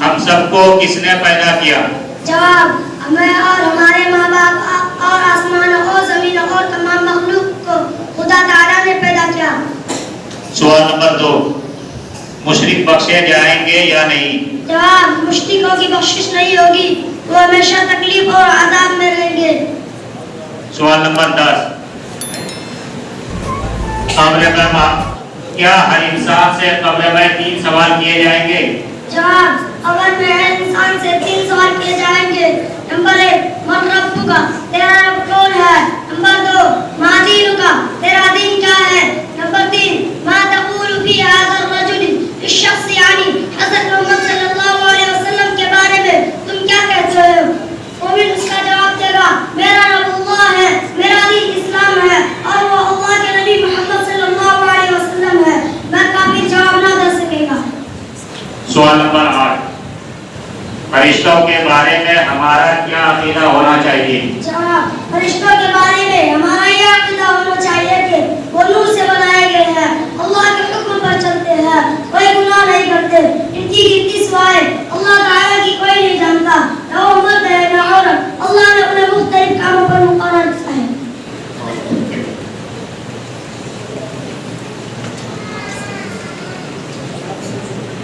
हम सबको किसने पैदा किया? जवाब, हमें और हमारे माँ बाप और आसमान और जमीन और तमाम मखलूक को खुदा ताला ने पैदा किया। सवाल नंबर 2, मुशरिक बख्शे जाएंगे या नहीं? जवाब, मुश्रिकों की बख्शिश नहीं होगी, वो हमेशा तकलीफ और आदाब में रहेंगे। सवाल नंबर 10, क्या हर इंसान से कब्र में 3 सवाल किए जाएंगे? जवाब, कब्र में हर इंसान से 3 सवाल किए जाएंगे। नंबर 1, मन रब्बुका, तेरा रब कौन है? नंबर 2, मा दीनुका, तेरा दीन क्या है? नंबर 3, मा तक़ूलु फी हाज़ा रजुल, इस शख्स यानी हज़रत मोहम्मद सल्लल्लाहु अलैहि वसल्लम के बारे में तुम क्या कहते हो? मोमिन उसका जवाब देगा, मेरा रब अल्लाह है, मेरा दीन इस्लाम है और वो अल्लाह के नबी मोहम्मद सल्लल्लाहु अलैहि वसल्लम है। मैं काफी जवाब ना दे सकेगा। सवाल नंबर 8, फरिश्तों के बारे में हमारा क्या अकीदा होना चाहिए? जवाब, फरिश्तों